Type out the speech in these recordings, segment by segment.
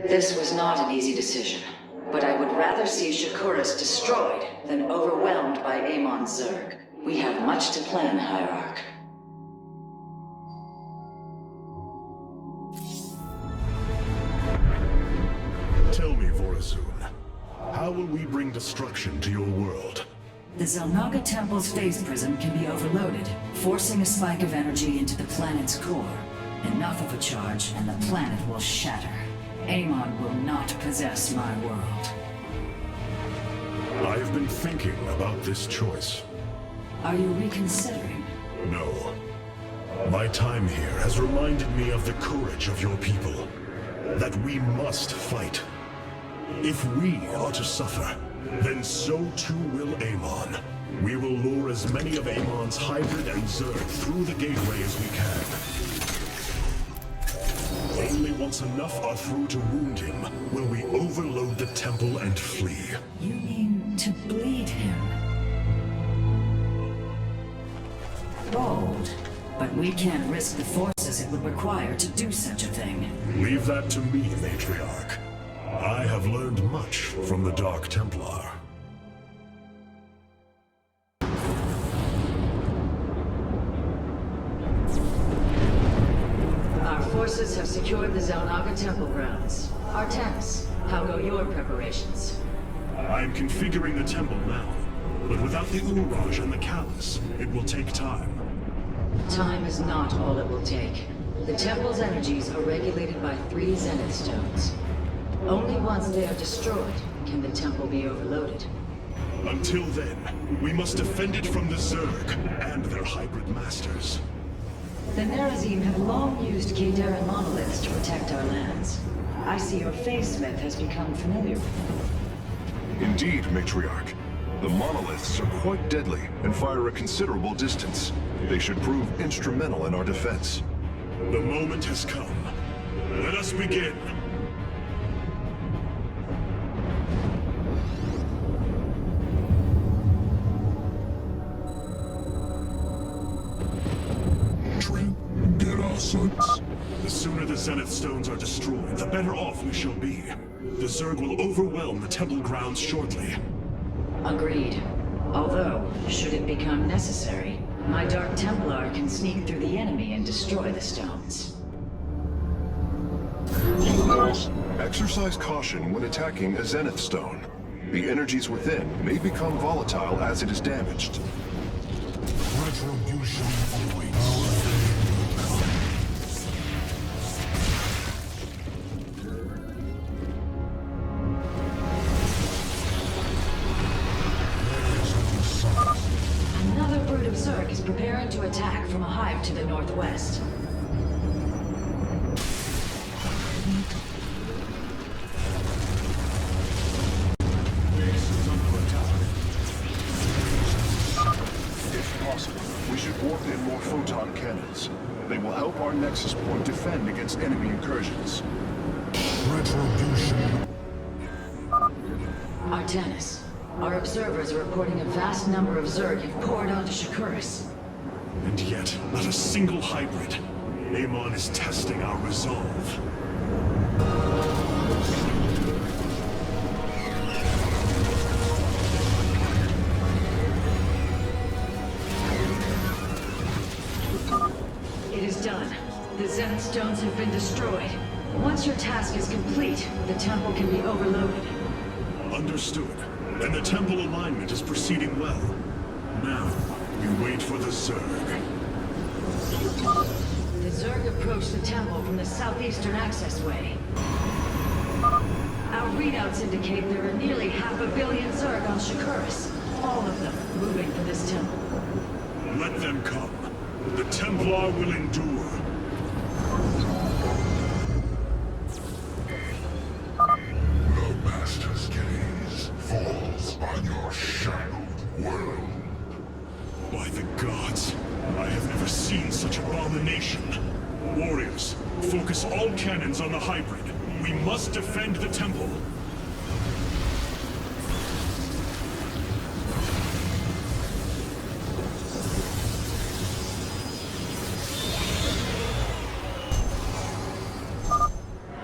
This was not an easy decision, but I would rather see Shakuras destroyed than overwhelmed by Amon's Zerg. We have much to plan, Hierarch. Tell me, Vorazun, how will we bring destruction to your world? The Zelnaga Temple's phase prism can be overloaded, forcing a spike of energy into the planet's core. Enough of a charge, and the planet will shatter. Amon will not possess my world. I have been thinking about this choice. Are you reconsidering? No. My time here has reminded me of the courage of your people. That we must fight. If we are to suffer, then so too will Amon. We will lure as many of Amon's hybrid and Zerg through the gateway as we can. Only once enough are through to wound him will we overload the temple and flee. You mean to bleed him? Bold. But we can't risk the forces it would require to do such a thing. Leave that to me, Matriarch. I have learned much from the Dark Templar. Our forces have secured the Zelnaga Temple grounds. Artemis, how go your preparations? I am configuring the temple now, but without the Uraj and the Callus, it will take time. Time is not all it will take. The temple's energies are regulated by 3 Zenith stones. Only once they are destroyed can the temple be overloaded. Until then, we must defend it from the Zerg and their hybrid masters. The Nerazim have long used Kadaran monoliths to protect our lands. I see your Phase-Smith has become familiar with them. Indeed, Matriarch. The monoliths are quite deadly and fire a considerable distance. They should prove instrumental in our defense. The moment has come. Let us begin. Get our sons. The sooner the Zenith Stones are destroyed, the better off we shall be. The Zerg will overwhelm the temple grounds shortly. Agreed. Although, should it become necessary, my Dark Templar can sneak through the enemy and destroy the stones. Exercise caution when attacking a Zenith Stone. The energies within may become volatile as it is damaged. Retribution awaits. Another brood of Zerg is preparing to attack from a hive to the northwest. If possible, we should warp in more photon cannons. They will help our Nexus Point defend against enemy incursions. Retribution. Artemis, our observers are reporting a vast number of Zerg have poured onto Shakuras. And yet, not a single hybrid. Amon is testing our resolve. It is done. The Zenith Stones have been destroyed. Once your task is complete, the temple can be overloaded. Understood. And the temple alignment is proceeding well. Now, we wait for the Zerg. The Zerg approach the temple from the southeastern accessway. Our readouts indicate there are nearly 500 million Zerg on Shakuras. All of them moving for this temple. Let them come. The Templar will endure. The Master's gaze falls on your shadowed world. By the gods, I have never seen such abomination. Warriors, focus all cannons on the hybrid. We must defend the temple.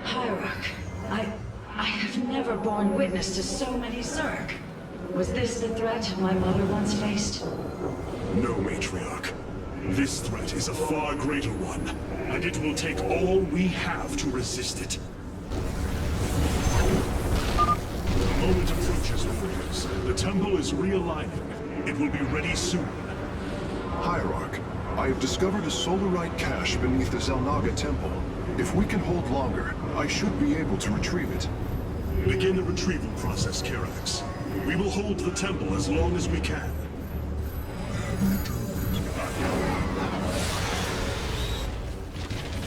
Hierarch, borne witness to so many Zerg. Was this the threat my mother once faced? No, Matriarch. This threat is a far greater one, and it will take all we have to resist it. The moment approaches, warriors. The temple is realigning. It will be ready soon. Hierarch, I have discovered a solarite cache beneath the Zelnaga temple. If we can hold longer, I should be able to retrieve it. Begin the retrieval process, Karax. We will hold the temple as long as we can.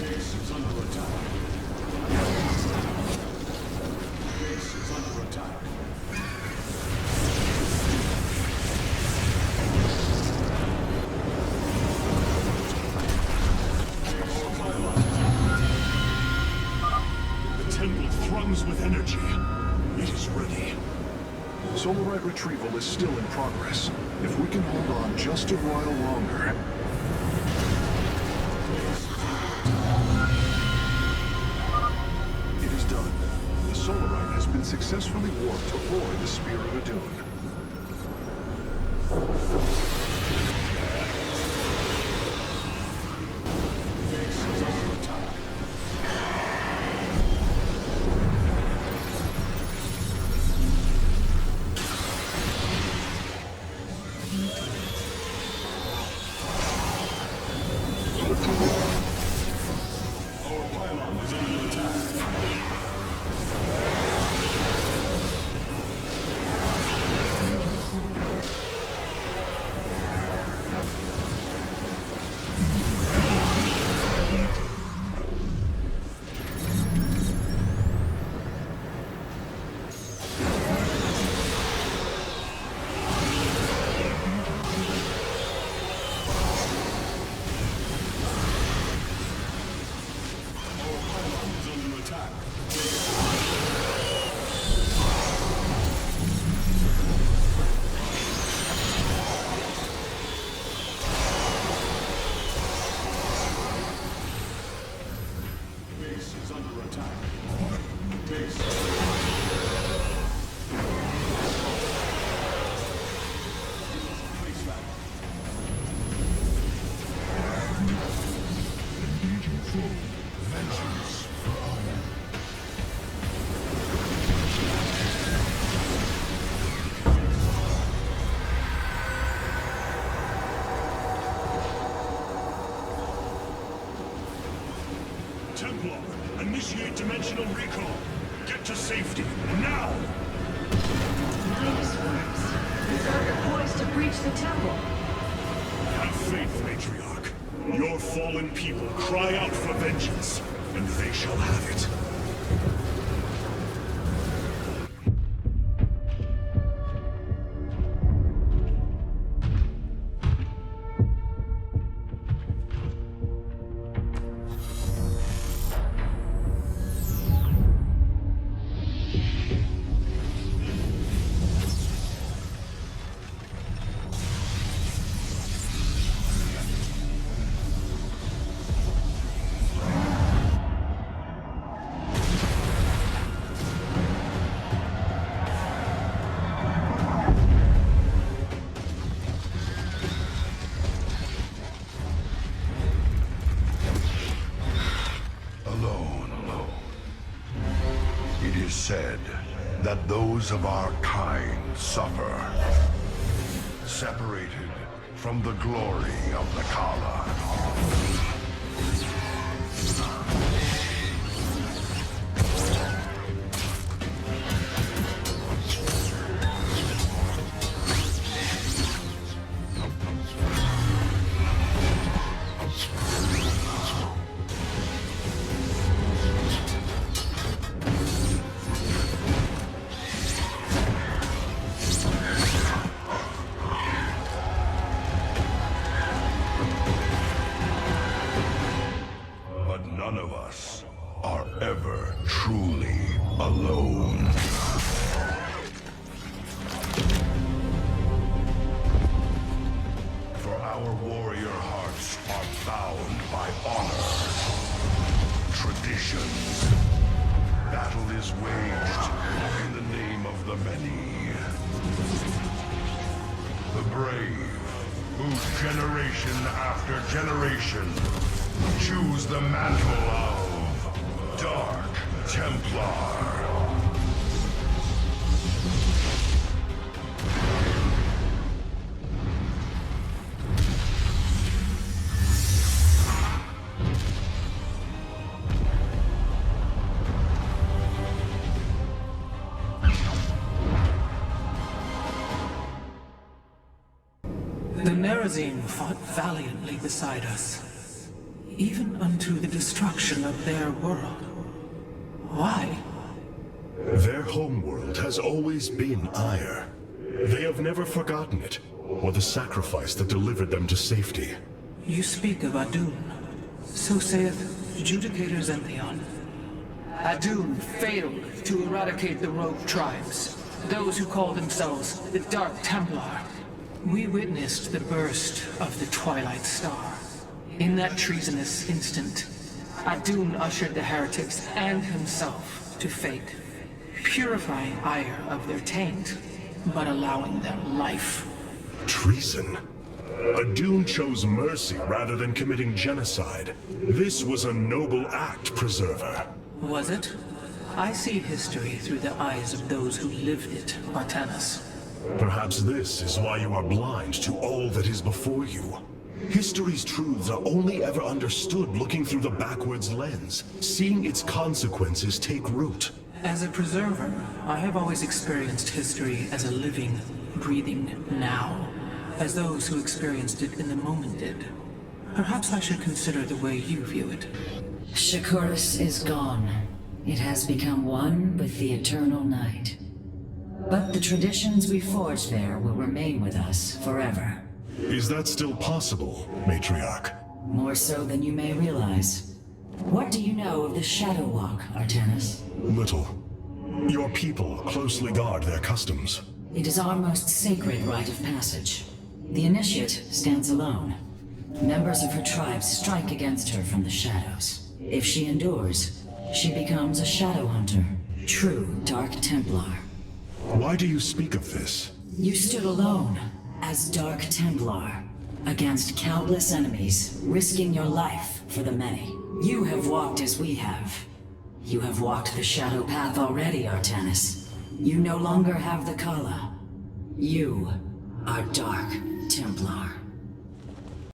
Base is under attack. Base is under attack. The temple thrums with energy. It is ready. Solarite retrieval is still in progress. If we can hold on just a while longer... It is done. The Solarite has been successfully warped aboard the Spear of Adun. Templar, initiate dimensional recall. Get to safety, now! Nice works. The Zerg are poised to breach the temple. Have faith, Matriarch. Your fallen people cry out for vengeance, and they shall have it. Said that those of our kind suffer, separated from the glory of the Kala. None of us are ever truly alone. For our warrior hearts are bound by honor, traditions, battle is waged in the name of the many. The brave, whose generation after generation choose the mantle of Dark Templar. The Nerazine fought valiantly beside us, even unto the destruction of their world. Why? Their homeworld has always been Ire. They have never forgotten it, or the sacrifice that delivered them to safety. You speak of Adun. So saith Judicator Zentheon. Adun failed to eradicate the rogue tribes, those who call themselves the Dark Templar. We witnessed the burst of the Twilight Star. In that treasonous instant, Adun ushered the heretics and himself to fate, purifying Ire of their taint, but allowing them life. Treason? Adun chose mercy rather than committing genocide. This was a noble act, Preserver. Was it? I see history through the eyes of those who lived it, Artanis. Perhaps this is why you are blind to all that is before you. History's truths are only ever understood looking through the backwards lens, seeing its consequences take root. As a preserver, I have always experienced history as a living, breathing now, as those who experienced it in the moment did. Perhaps I should consider the way you view it. Shakuras is gone. It has become one with the eternal night. But the traditions we forged there will remain with us forever. Is that still possible, Matriarch? More so than you may realize. What do you know of the Shadow Walk, Artanis? Little. Your people closely guard their customs. It is our most sacred rite of passage. The Initiate stands alone. Members of her tribe strike against her from the shadows. If she endures, she becomes a Shadow Hunter, true Dark Templar. Why do you speak of this? You stood alone, as Dark Templar, against countless enemies, risking your life for the many. You have walked as we have. You have walked the Shadow Path already, Artanis. You no longer have the Kala. You are Dark Templar.